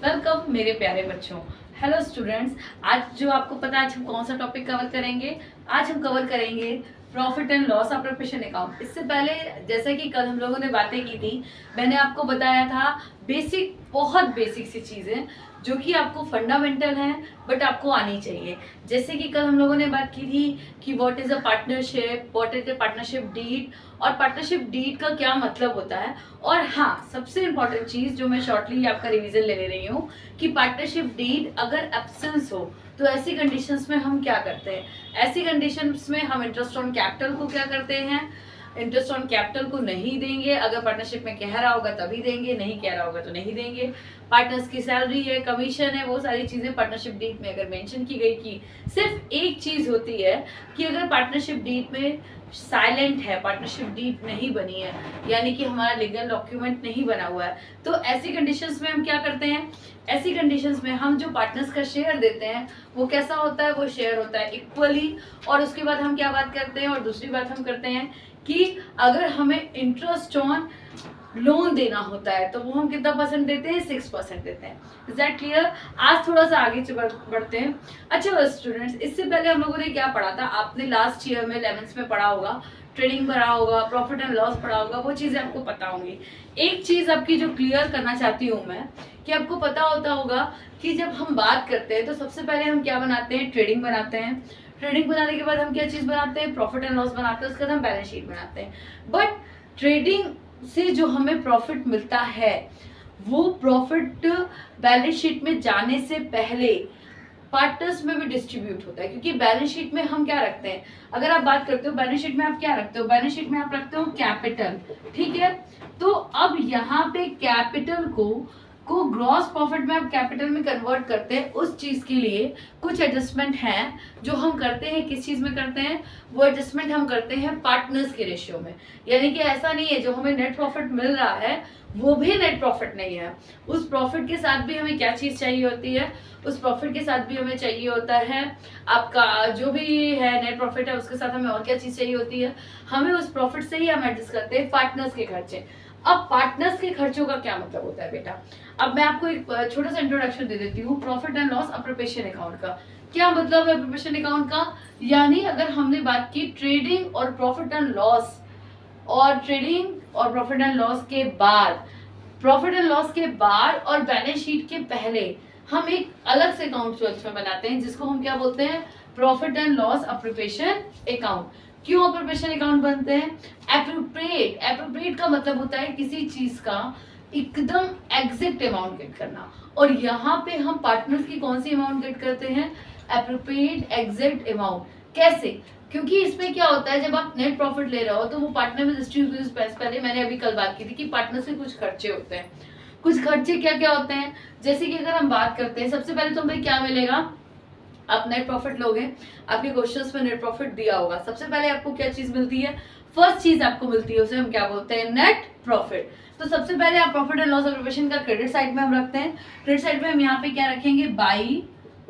Welcome मेरे प्यारे बच्चों। हेलो स्टूडेंट्स, आज जो आपको पता है आज हम कौन सा टॉपिक कवर करेंगे। आज हम कवर करेंगे profit and loss of profession account. इससे पहले जैसा कि कल हम लोगों ने बातें की थी, मैंने आपको बताया था बेसिक, बहुत बेसिक सी चीज़ें जो कि आपको फंडामेंटल हैं बट आपको आनी चाहिए। जैसे कि कल हम लोगों ने बात की थी कि what is a partnership, what is a partnership deed और पार्टनरशिप डीड का क्या मतलब होता है। और हाँ, सबसे इम्पॉर्टेंट चीज़ जो मैं शॉर्टली आपका रिवीजन ले रही हूँ कि पार्टनरशिप डीड अगर एब्सेंस हो तो ऐसी कंडीशंस में हम क्या करते हैं। ऐसी कंडीशंस में हम इंटरेस्ट ऑन कैपिटल को क्या करते हैं, इंटरेस्ट ऑन कैपिटल को नहीं देंगे। अगर पार्टनरशिप में कह रहा होगा तभी देंगे, नहीं कह रहा होगा तो नहीं देंगे। पार्टनर्स की सैलरी है, कमीशन है, वो सारी चीज़ें पार्टनरशिप डीड में अगर मेंशन की गई कि सिर्फ एक चीज़ होती है कि अगर पार्टनरशिप डीड में साइलेंट है, पार्टनरशिप डीड नहीं बनी है, यानी कि हमारा लीगल डॉक्यूमेंट नहीं बना हुआ है, तो ऐसी कंडीशंस में हम क्या करते हैं। ऐसी कंडीशंस में हम जो पार्टनर्स का शेयर देते हैं वो कैसा होता है, वो शेयर होता है इक्वली। और उसके बाद हम क्या बात करते हैं, और दूसरी बात हम करते हैं कि अगर हमें इंटरेस्ट ऑन लोन देना होता है तो वो हम कितना परसेंट देते हैं, 6% देते हैं। Is that clear. आज थोड़ा सा आगे बढ़ते हैं। अच्छा स्टूडेंट्स, इससे पहले हम लोगों ने क्या पढ़ा था, आपने लास्ट ईयर में 11th में पढ़ा होगा, ट्रेडिंग पढ़ा होगा, प्रॉफिट एंड लॉस पढ़ा होगा, वो चीज़ें आपको पता होंगी। एक चीज़ आपकी जो क्लियर करना चाहती हूँ मैं कि आपको पता होता होगा कि जब हम बात करते हैं तो सबसे पहले हम क्या बनाते हैं, ट्रेडिंग बनाते हैं। ट्रेडिंग बनाने के बाद हम क्या चीज़ बनाते हैं, प्रॉफिट एंड लॉस बनाते हैं, उसके बाद हम बैलेंस शीट बनाते हैं। बट ट्रेडिंग से जो हमें प्रॉफिट मिलता है वो प्रॉफिट बैलेंस शीट में जाने से पहले पार्टनर्स में भी डिस्ट्रीब्यूट होता है, क्योंकि बैलेंस शीट में हम क्या रखते हैं, अगर आप बात करते हो बैलेंस शीट में आप क्या रखते हो, बैलेंस शीट में आप रखते हो कैपिटल, ठीक है। तो अब यहाँ पे कैपिटल को ग्रॉस प्रॉफिट में आप कैपिटल में कन्वर्ट करते हैं। उस चीज के लिए कुछ एडजस्टमेंट हैं जो हम करते हैं। किस चीज में करते हैं, वो एडजस्टमेंट हम करते हैं पार्टनर्स के रेशियो में। यानी कि ऐसा नहीं है जो हमें नेट प्रॉफिट मिल रहा है वो भी नेट प्रॉफिट नहीं है, उस प्रॉफिट के साथ भी हमें क्या चीज चाहिए होती है, उस प्रॉफिट के साथ भी हमें चाहिए होता है आपका जो भी है नेट प्रॉफिट है, उसके साथ हमें और क्या चीज चाहिए होती है, हमें उस प्रॉफिट से ही हम एडजस्ट करते हैं पार्टनर्स के खर्चे। अब पार्टनर्स के खर्चों का क्या मतलब होता है बेटा, अब मैं आपको एक छोटा सा इंट्रोडक्शन दे देती हूँ profit and loss appropriation account का। क्या मतलब है अप्रोप्रिएशन अकाउंट का, यानी अगर हमने बात की ट्रेडिंग और प्रॉफिट एंड लॉस, और ट्रेडिंग और प्रॉफिट एंड लॉस के बाद, प्रॉफिट एंड लॉस के बाद और बैलेंस शीट के पहले हम एक अलग से अकाउंट में बनाते हैं जिसको हम क्या बोलते हैं, profit and loss appropriation account. क्यों अप्रोप्रिएशन अकाउंट बनते हैं, एप्रोप्रिएट, एप्रोप्रिएट का मतलब होता है किसी चीज का एकदम एग्जैक्ट अमाउंट गेट करना, और यहाँ पे हम पार्टनर्स की कौन सी अमाउंट गेट करते हैं, एप्रोप्रिएट एग्जैक्ट अमाउंट। कैसे, क्योंकि इसमें क्या होता है जब आप नेट प्रॉफिट ले रहे हो तो वो पार्टनर में डिस्ट्रीब्यूट, पहले मैंने अभी कल बात की थी कि पार्टनर से कुछ खर्चे होते हैं। कुछ खर्चे क्या क्या होते हैं, जैसे कि अगर हम बात करते हैं, सबसे पहले तो हमें क्या मिलेगा, आप नेट प्रॉफिट लोगे, आपके क्वेश्चंस में नेट प्रॉफिट दिया होगा, सबसे पहले आपको क्या चीज मिलती है, फर्स्ट चीज आपको मिलती है उसे हम क्या बोलते हैं, नेट प्रॉफिट। तो सबसे पहले आप प्रॉफिट एंड लॉस अप्रोप्रिएशन का क्रेडिट साइड में हम रखते हैं, क्रेडिट साइड में हम यहाँ पे क्या रखेंगे, बाई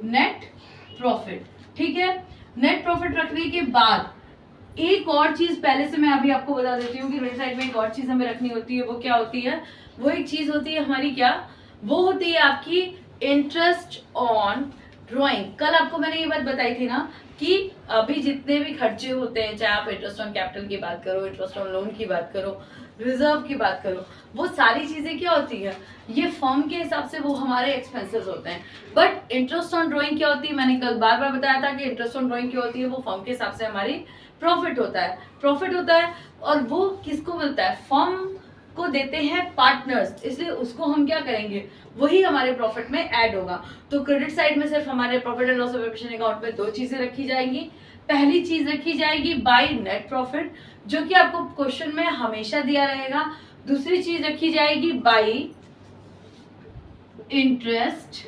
नेट प्रॉफिट, ठीक है। नेट प्रॉफिट रखने के बाद एक और चीज पहले से मैं अभी आपको बता देती हूँ कि क्रेडिट साइड में एक और चीज हमें रखनी होती है, वो क्या होती है, वो एक चीज होती है हमारी क्या, वो होती है आपकी इंटरेस्ट ऑन ड्रॉइंग। कल आपको मैंने ये बात बताई थी ना कि अभी जितने भी खर्चे होते हैं, चाहे आप इंटरेस्ट ऑन कैपिटल की बात करो, इंटरेस्ट ऑन लोन की बात करो, रिजर्व की बात करो, वो सारी चीजें क्या होती है, ये फर्म के हिसाब से वो हमारे एक्सपेंसेस होते हैं। बट इंटरेस्ट ऑन ड्रॉइंग क्या होती है, मैंने कल बार बार बताया था कि इंटरेस्ट ऑन ड्रॉइंग क्या होती है, वो फर्म के हिसाब से हमारी प्रॉफिट होता है, प्रॉफिट होता है। और वो किसको मिलता है, फर्म को देते हैं पार्टनर्स, इसलिए उसको हम क्या करेंगे, वही हमारे प्रॉफिट में ऐड होगा। तो क्रेडिट साइड में सिर्फ हमारे profit and loss appropriation account में दो चीजें रखी जाएंगी। पहली चीज रखी जाएगी बाय नेट प्रॉफिट, जो कि आपको क्वेश्चन में हमेशा दिया रहेगा। दूसरी चीज रखी जाएगी बाय इंटरेस्ट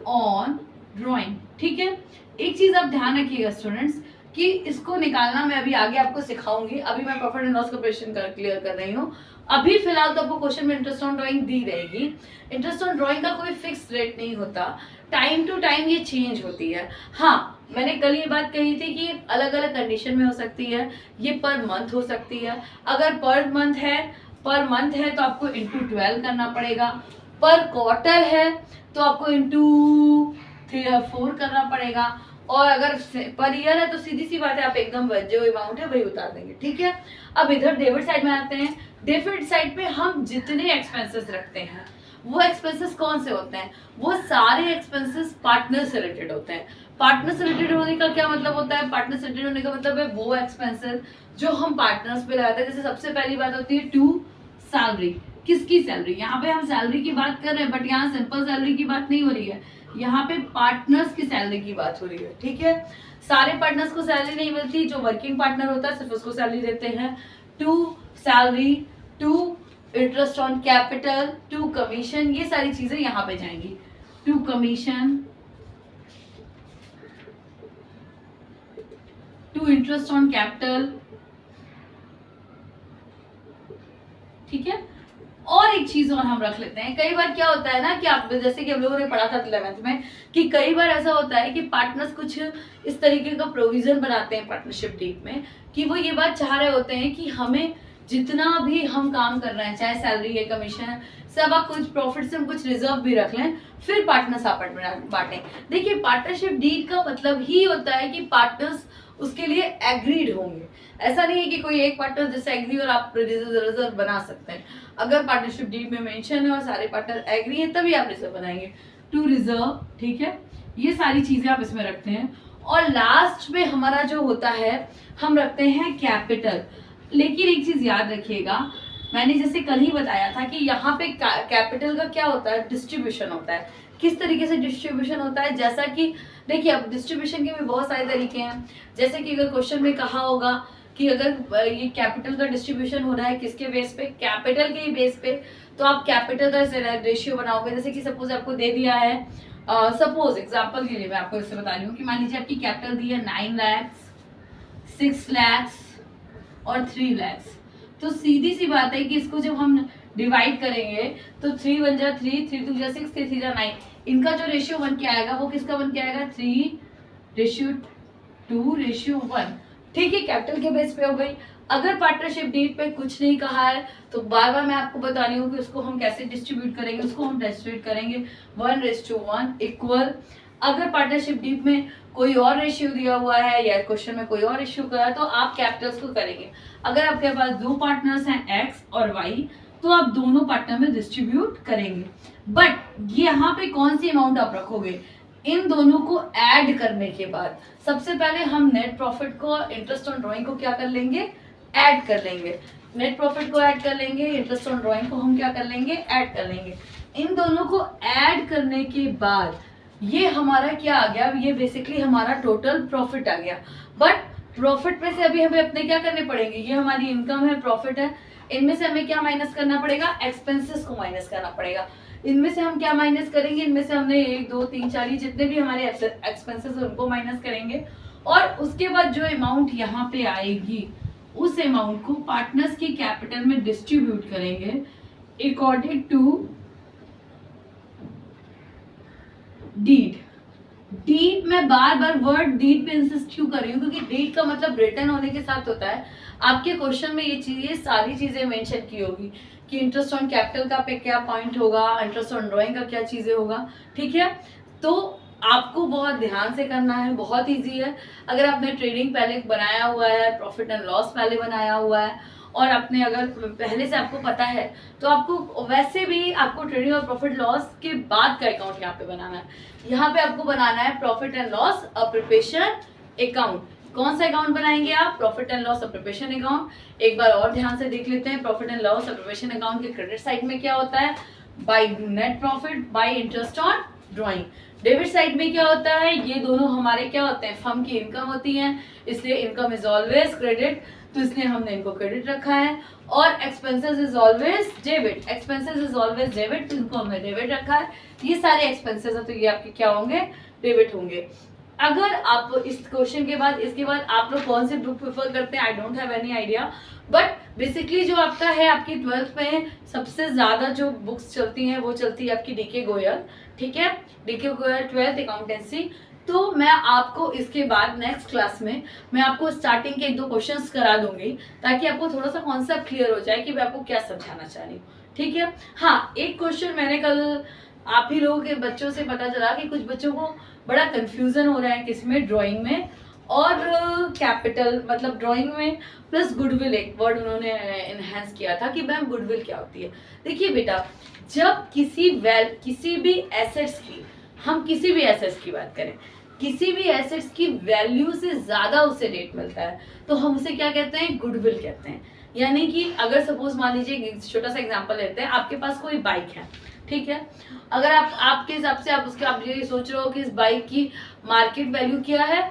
ऑन ड्रॉइंग, ठीक है। एक चीज आप ध्यान रखिएगा स्टूडेंट्स कि इसको निकालना मैं अभी आगे आपको सिखाऊंगी, अभी मैं प्रॉफिट एंड लॉस का क्वेश्चन क्लियर कर रही हूँ। अभी फिलहाल तो आपको क्वेश्चन में इंटरेस्ट ऑन ड्राइंग दी रहेगी। इंटरेस्ट ऑन ड्राइंग का कोई फिक्स रेट नहीं होता, टाइम टू टाइम ये चेंज होती है। हाँ, मैंने कल ये बात कही थी कि अलग अलग कंडीशन में हो सकती है, ये पर मंथ हो सकती है। अगर पर मंथ है तो आपको इंटू 12 करना पड़ेगा, पर क्वार्टर है तो आपको इंटू 4 करना पड़ेगा, और अगर पर ईयर है तो सीधी सी बात है आप एकदम जो अमाउंट है वही उतार देंगे, ठीक है। अब इधर डेबिट साइड में आते हैं। डेबिट साइड पे हम जितने एक्सपेंसेस रखते हैं वो एक्सपेंसेस कौन से होते हैं, वो सारे एक्सपेंसेस पार्टनर से रिलेटेड होते हैं। पार्टनर से रिलेटेड होने का क्या मतलब होता है, पार्टनर से रिलेटेड होने का मतलब है वो एक्सपेंसेस जो हम पार्टनर्स पे लगाते हैं। जैसे सबसे पहली बात होती है टू सैलरी, किसकी सैलरी, यहाँ पे हम सैलरी की बात कर रहे हैं बट यहाँ सिंपल सैलरी की बात नहीं हो रही है, यहाँ पे पार्टनर्स की सैलरी की बात हो रही है, ठीक है। सारे पार्टनर्स को सैलरी नहीं मिलती, जो वर्किंग पार्टनर होता है सिर्फ उसको सैलरी देते हैं। To salary, to interest on capital, to commission, ये सारी चीजें यहाँ पे जाएंगी। To commission, to interest on capital, ठीक है। और एक चीज और हम रख लेते हैं, कई बार क्या होता है ना कि आप जैसे कि हम लोगों ने पढ़ा था 11th में कि कई बार ऐसा होता है कि पार्टनर्स कुछ इस तरीके का प्रोविजन बनाते हैं पार्टनरशिप डीड में कि वो ये बात चाह रहे होते हैं कि हमें जितना भी हम काम कर रहे हैं, चाहे सैलरी है, कमीशन है, सब आप कुछ प्रॉफिट से हम कुछ रिजर्व भी रख लें, फिर पार्टनर्स आपस में बांटें। देखिए पार्टनरशिप डीड का मतलब ही होता है कि पार्टनर्स उसके लिए एग्रीड होंगे। ऐसा नहीं है कि कोई एक पार्टनर जैसे एग्री और आप रिजर्व बना सकते हैं। अगर पार्टनरशिप डीड में मेंशन है और सारे पार्टनर एग्री हैं तभी आप रिजर्व बनाएंगे। टू रिजर्व, ठीक है, ये सारी चीजें आप इसमें रखते हैं। और लास्ट में हमारा जो होता है हम रखते हैं कैपिटल। लेकिन एक चीज याद रखिएगा, मैंने जैसे कल ही बताया था कि यहाँ पे कैपिटल का क्या होता है, डिस्ट्रीब्यूशन होता है। किस तरीके से डिस्ट्रीब्यूशन होता है, जैसा कि देखिए अब डिस्ट्रीब्यूशन के भी बहुत सारे तरीके हैं। जैसे कि अगर क्वेश्चन में कहा होगा कि अगर ये कैपिटल का डिस्ट्रीब्यूशन हो रहा है किसके बेस पे, कैपिटल के ही बेस पे, तो आप कैपिटल का रेशियो बनाओगे। जैसे कि सपोज आपको दे दिया है, सपोज एग्जांपल के लिए मैं आपको इससे बता रही हूँ कि मान लीजिए आपकी कैपिटल दी है 9 लाख, 6 लाख और 3 लाख। तो सीधी सी बात है कि इसको जब हम डिवाइड करेंगे तो 3 1 जा 3, 3 2 जा 6, 3 3 जा 9, इनका जो रेशियो बन के आएगा वो किसका बन के आएगा, 3:2:1, ठीक है। कैपिटल के बेस पे हो गई। अगर पार्टनरशिप डीड पे कुछ नहीं कहा है तो बार बार मैं आपको बता रही हूँ कि उसको हम कैसे डिस्ट्रीब्यूट करेंगे, उसको हम डिस्ट्रीब्यूट करेंगे 1:1 इक्वल। अगर पार्टनरशिप डीड में कोई और रेशियो दिया हुआ है या क्वेश्चन में कोई और रेशियो करा है तो आप कैपिटल्स को करेंगे। अगर आपके पास दो पार्टनर्स हैं एक्स और वाई तो आप दोनों पार्टनर में डिस्ट्रीब्यूट करेंगे। बट ये यहाँ पे कौन सी अमाउंट आप रखोगे, इन दोनों को ऐड करने के बाद सबसे पहले हम नेट प्रॉफिट को इंटरेस्ट ऑन ड्राइंग को क्या कर लेंगे, ऐड कर लेंगे। नेट प्रॉफिट को ऐड कर लेंगे, इंटरेस्ट ऑन ड्राइंग को हम क्या कर लेंगे, ऐड कर लेंगे। इन दोनों को ऐड करने के बाद ये हमारा क्या आ गया, ये बेसिकली हमारा टोटल प्रॉफिट आ गया। बट प्रॉफिट में से अभी हमें अपने क्या करने पड़ेंगे, ये हमारी इनकम है, प्रॉफिट है, इनमें से हमें क्या माइनस करना पड़ेगा, एक्सपेंसेस को माइनस करना पड़ेगा। इनमें से हम क्या माइनस करेंगे, इनमें से हमने 1 2 3 4 ये जितने भी हमारे एक्सपेंसेस है उनको माइनस करेंगे। और उसके बाद जो अमाउंट यहाँ पे आएगी उस अमाउंट को पार्टनर्स की कैपिटल में डिस्ट्रीब्यूट करेंगे अकॉर्डिंग टू डीड। डीड में बार बार वर्ड डीड पे इंसिस्ट क्यों कर रही हूँ, क्योंकि डीड का मतलब रिटर्न होने के साथ होता है। आपके क्वेश्चन में ये सारी चीजें मेंशन की होगी कि इंटरेस्ट ऑन कैपिटल का पे क्या पॉइंट होगा, इंटरेस्ट ऑन ड्राइंग का क्या चीजें होगा, ठीक है। तो आपको बहुत ध्यान से करना है, बहुत इजी है। अगर आपने ट्रेडिंग पहले बनाया हुआ है, प्रॉफिट एंड लॉस पहले बनाया हुआ है और आपने अगर पहले से आपको पता है तो आपको वैसे भी आपको ट्रेडिंग और प्रॉफिट लॉस के बाद का अकाउंट यहाँ पे बनाना है। यहाँ पे आपको बनाना है profit and loss preparation account. कौन सा अकाउंट बनाएंगे आप, profit and loss preparation account. एक बार और ध्यान से देख लेते हैं, profit and loss preparation account के क्रेडिट साइड में क्या होता है, by net profit by interest on drawing. Debit side में क्या होता है, ये दोनों हमारे क्या होते हैं, फर्म की इनकम होती है, इसलिए इनकम इज ऑलवेज क्रेडिट, तो इसलिए हमने इनको क्रेडिट रखा है। और expenses is always debit, expenses is always debit, तो इनको हमने डेबिट रखा है। ये सारे एक्सपेंसेस है तो ये आपके क्या होंगे, डेबिट होंगे। अगर आप इस क्वेश्चन के बाद इसके बाद आप लोग कौन से बुक प्रेफर करते हैं, I don't have any idea, but basically जो आपका है आपकी 12th में सबसे ज्यादा जो बुक्स चलती हैं वो चलती है आपकी डीके गोयल, ठीक है, डीके गोयल 12th अकाउंटेंसी। तो मैं आपको इसके बाद नेक्स्ट क्लास में मैं आपको स्टार्टिंग के 1 2 क्वेश्चंस करा दूंगी ताकि आपको थोड़ा सा कॉन्सेप्ट क्लियर हो जाए कि मैं आपको क्या समझाना चाह रही हूँ, ठीक है। हाँ, एक क्वेश्चन मैंने कल आप ही लोगों के बच्चों से पता चला कि कुछ बच्चों को बड़ा कंफ्यूजन हो रहा है किसमें, ड्राइंग में और कैपिटल मतलब ड्राइंग में प्लस गुडविल, एक वर्ड उन्होंने एनहेंस किया था कि मैम गुडविल क्या होती है। देखिए बेटा, जब किसी भी एसेट्स की, हम किसी भी एसेट्स की बात करें, किसी भी एसेट्स की वैल्यू से ज्यादा उसे रेट मिलता है तो हम उसे क्या कहते हैं, गुडविल कहते हैं। यानी कि अगर सपोज मान लीजिए एक छोटा सा एग्जांपल लेते हैं, आपके पास कोई बाइक है, ठीक है। अगर आपके हिसाब से आप ये सोच रहे हो कि इस बाइक की मार्केट वैल्यू क्या है,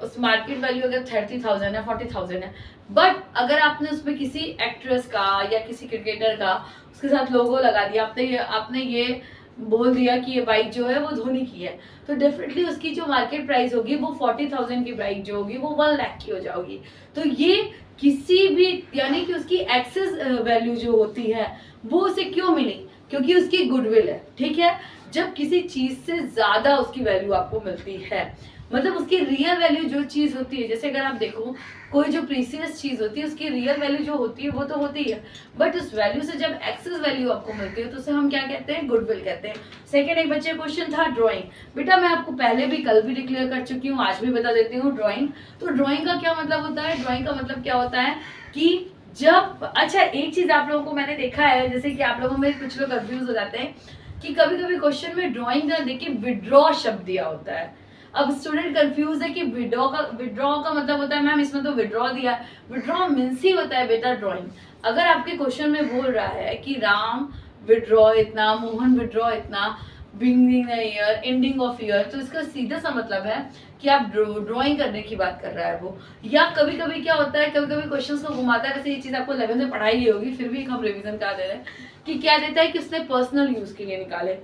उस मार्केट वैल्यू अगर 30,000 है, 40,000 है, बट अगर आपने उसमें किसी एक्ट्रेस का या किसी क्रिकेटर का उसके साथ लोगो लगा दिया, आपने ये बोल दिया कि ये बाइक जो है वो धोनी की है, तो डेफिनेटली उसकी जो मार्केट प्राइस होगी वो 40,000 की बाइक जो होगी वो 1 लाख की हो जाएगी। तो ये किसी भी, यानी कि उसकी एक्सेस वैल्यू जो होती है वो उसे क्यों मिली, क्योंकि उसकी गुडविल है, ठीक है। जब किसी चीज से ज्यादा उसकी वैल्यू आपको मिलती है, मतलब उसकी रियल वैल्यू जो चीज होती है, जैसे अगर आप देखो कोई जो प्रीसियस चीज होती है उसकी रियल वैल्यू जो होती है वो तो होती है, बट उस वैल्यू से जब एक्सेस वैल्यू आपको मिलती है तो उसे हम क्या कहते हैं, गुडविल कहते हैं। सेकंड एक बच्चे क्वेश्चन था ड्राइंग। बेटा मैं आपको पहले भी, कल भी डिक्लेयर कर चुकी हूँ, आज भी बता देती हूँ। ड्राइंग, तो ड्राइंग का क्या मतलब होता है, ड्राइंग का मतलब क्या होता है कि जब, अच्छा एक चीज आप लोगों को मैंने देखा है, जैसे कि आप लोगों में कुछ लोग कंफ्यूज हो जाते हैं कि कभी कभी क्वेश्चन में ड्राइंग का देखिए विड्रॉ शब्द दिया होता है। अब स्टूडेंट कंफ्यूज है कि विड्रॉ का मतलब होता है मैम इसमें तो विड्रॉ दिया है, विड्रॉ मीन्स ही होता है बेटा ड्राइंग। अगर आपके क्वेश्चन में बोल रहा है कि राम विड्रॉ इतना, मोहन विड्रॉ इतना, beginning year, ending of year, तो इसका सीधा सा मतलब है कि आप ड्राइंग करने की बात कर रहा है वो। या कभी कभी क्या होता है, कभी कभी क्वेश्चंस को घुमाता है, वैसे ये चीज आपको 11th में पढ़ाई होगी, फिर भी हम रिवीजन करा दे रहे हैं कि क्या देता है कि उसने पर्सनल यूज के लिए निकाले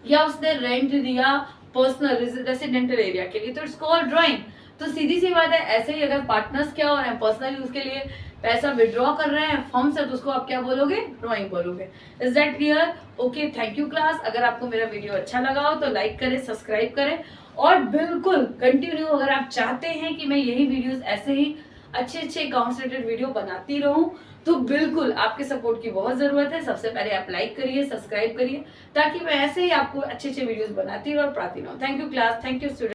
या उसने रेंट दिया पर्सनल रेसिडेंटल एरिया के लिए, तो इट्स कॉल्ड ड्राइंग। तो सीधी सी बात है, ऐसे ही अगर पार्टनर्स क्या हो रहे हैं, पर्सनल यूज के लिए पैसा विड्रॉ कर रहे हैं फर्म से, तो उसको आप क्या बोलोगे, ड्राइंग बोलोगे। Is that clear? Okay, thank you class. अगर आपको मेरा वीडियो अच्छा लगा हो तो लाइक करें, सब्सक्राइब करें और बिल्कुल कंटिन्यू, अगर आप चाहते हैं कि मैं यही वीडियोस ऐसे ही अच्छे अकाउंट्स रिलेटेड वीडियो बनाती रहूं, तो बिल्कुल आपके सपोर्ट की बहुत जरूरत है। सबसे पहले आप लाइक करिए, सब्सक्राइब करिए, ताकि मैं ऐसे ही आपको अच्छे वीडियोस बनाती रहूं और पढ़ाती रहूं। Thank you class, thank you student.